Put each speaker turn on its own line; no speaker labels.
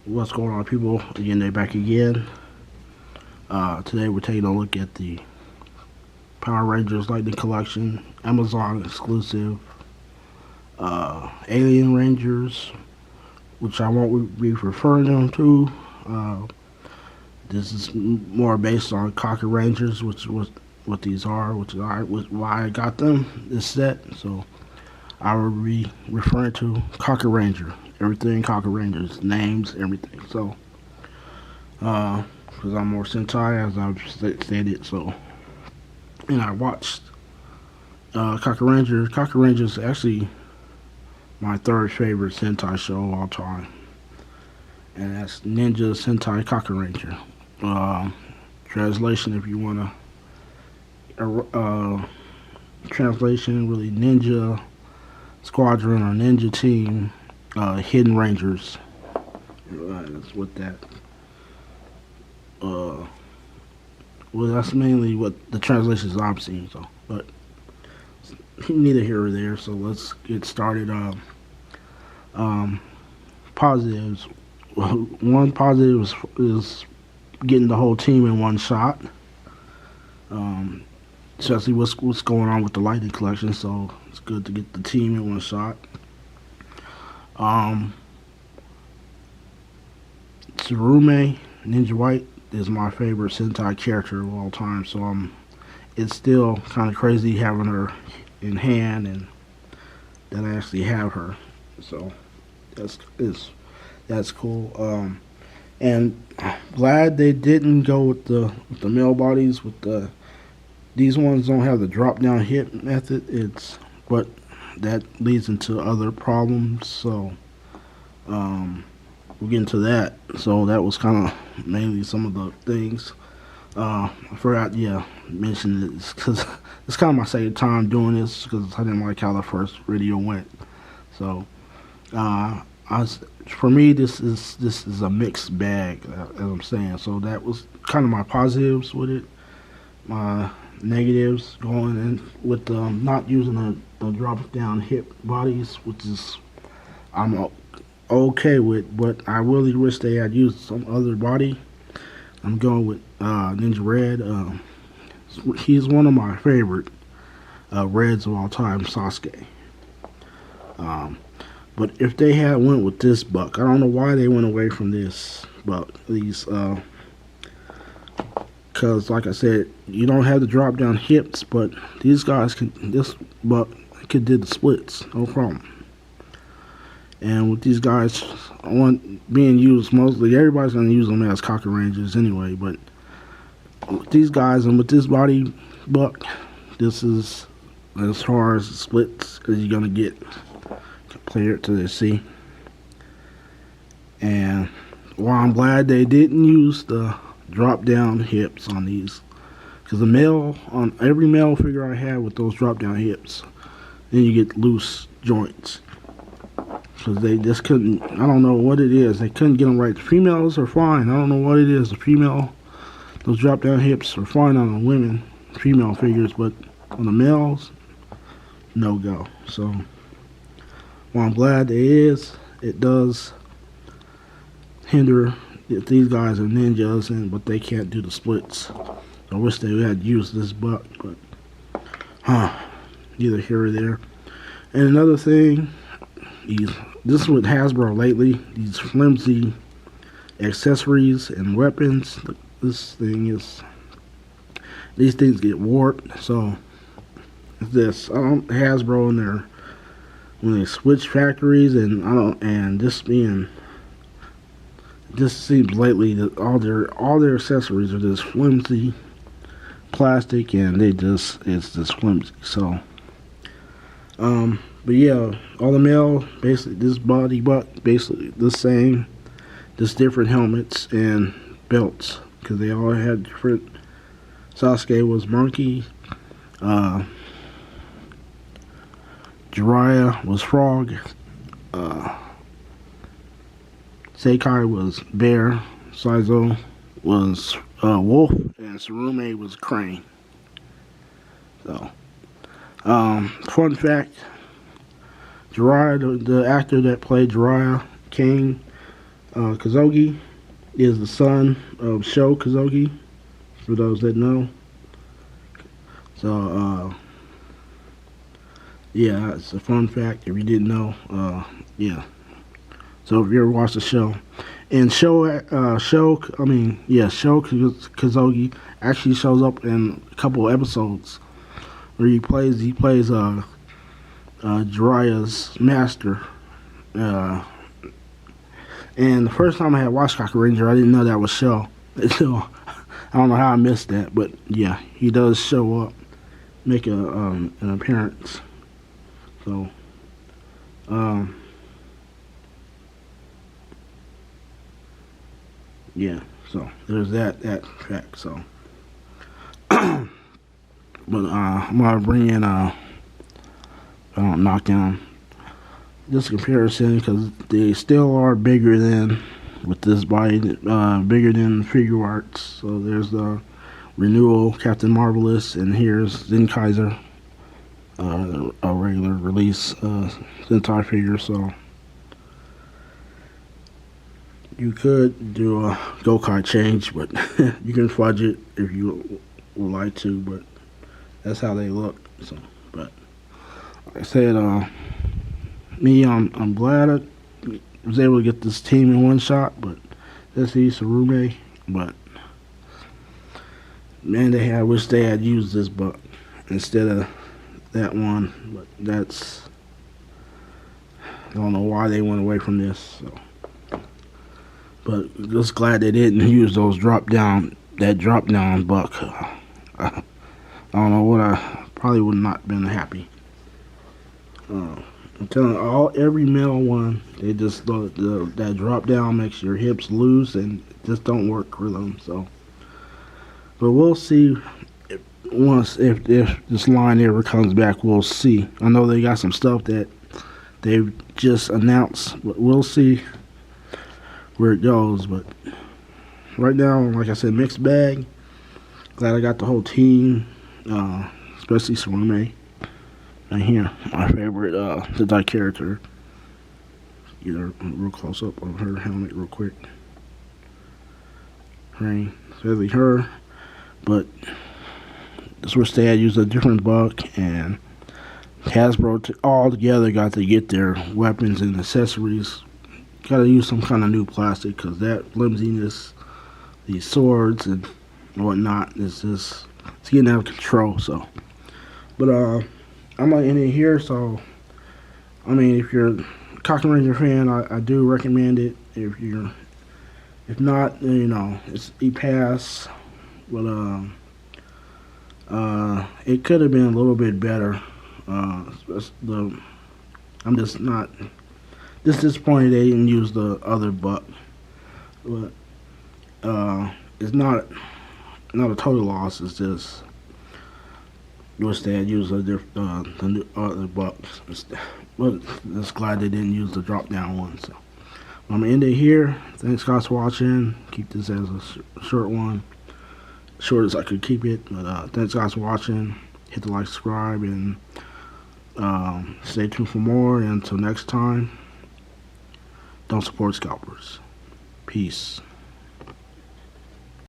What's going on, people? Again, they're back again. Today we're taking a look at the Power Rangers Lightning Collection, Amazon exclusive, Alien Rangers, which I won't be referring them to. This is more based on Kakurangers, which was what these are, which is why I got them, this set. So I will be referring to Kakuranger, everything Kakurangers, names, everything. So, because I'm more Sentai, as I've stated, so. And I watched Kakuranger. Kakuranger is actually my third favorite Sentai show of all time. And that's Ninja Sentai Kakuranger. Translation, if you want to, translation, really Ninja Squadron or Ninja Team Hidden Rangers. That's what that. Well, that's mainly what the translations I'm seeing. So, but neither here or there. So let's get started. Positives. One positive is getting the whole team in one shot. Especially what's going on with the Lightning Collection. So it's good to get the team in one shot. Tsurume, Ninja White, is my favorite Sentai character of all time. So it's still kind of crazy having her in hand and that I actually have her. So that's cool. And glad they didn't go with the male bodies. These ones don't have the drop down hip method. But that leads into other problems. So we'll get into that. So that was kind of mainly some of the things. I forgot, mention it because it's kind of my second time doing this because I didn't like how the first video went. So, for me, this is a mixed bag, as I'm saying. So that was kind of my positives with it. My negatives going in with not using the drop down hip bodies, which is I'm okay with, but I really wish they had used some other body. I'm going with Ninja Red. He's one of my favorite Reds of all time, Sasuke. But if they had went with this buck, I don't know why they went away from this buck. Because like I said, you don't have the drop down hips, but these guys this buck could do the splits, no problem. And with these guys, being used mostly, everybody's going to use them as Kakurangers anyway. But with these guys and with this body buck, this is as far as splits as you're going to get. Clear it to the sea. And while I'm glad they didn't use the drop down hips on these, because on every male figure I had with those drop down hips, then you get loose joints. Because they just couldn't, I don't know what it is, they couldn't get them right. The females are fine, I don't know what it is. Those drop down hips are fine on the women, female figures, but on the males, no go. So, while I'm glad it does hinder if these guys are ninjas, but they can't do the splits. I wish they had used this buck, but, neither here or there. And another thing, this is with Hasbro lately, these flimsy accessories and weapons. These things get warped. So Hasbro in there when they switch factories, and this seems lately that all their accessories are just flimsy plastic, and it's just flimsy. So but yeah, all the male, basically this body buck, basically the same, just different helmets and belts, because they all had different. Sasuke was monkey, Jiraiya was frog, Sekai was bear, Saizo was wolf, and Tsurume was crane. So, fun fact, Jiraiya, the actor that played Jiraiya King, Kozogi is the son of Sho Kozogi, for those that know. So, yeah, it's a fun fact if you didn't know. Yeah. So if you ever watched the show, and Sho Kozogi actually shows up in a couple of episodes where he plays Jiraiya's master. Uh, and the first time I had watched Kakuranger, I didn't know that was Sho. So I don't know how I missed that, but yeah, he does show up, make an appearance. So, yeah. So there's that fact. So, but I'm gonna bring in knockdown this comparison because they still are bigger than with this body, bigger than figure arts. So there's the renewal Captain Marvelous, and here's Zen Kaiser, a regular release Sentai figure. So you could do a go-kart change, but you can fudge it if you would like to. But that's how they look. So, but like I said, I'm glad I was able to get this team in one shot. But let's see Sarume. But man, I wish they had used this book instead of that one. But I don't know why they went away from this. So. But just glad they didn't use that drop down buck. I don't know what I probably would not been happy. I'm telling every male one, they just that drop down makes your hips loose and it just don't work for them. So, but we'll see if this line ever comes back. We'll see. I know they got some stuff that they've just announced, but we'll see where it goes. But right now, like I said, mixed bag. Glad I got the whole team, especially Surume. And here, my favorite Sentai character. Get a real close up on her helmet real quick. Right, especially her. But this wish they had used a different buck, and Hasbro all together got to get their weapons and accessories. Got to use some kind of new plastic because that flimsiness, these swords and whatnot, it's getting out of control. So, but I'm gonna end it here. So, I mean, if you're a Kakuranger fan, I do recommend it. If not, it's E-Pass. But it could have been a little bit better. I'm just not disappointed they didn't use the other buck. But it's not a total loss. It's just wish they had used the other bucks. But just glad they didn't use the drop down one. So I'm gonna end it here. Thanks guys for watching. Keep this as a short one, short as I could keep it. But thanks guys for watching. Hit the like, subscribe, and stay tuned for more. And until next time, don't support scalpers. Peace.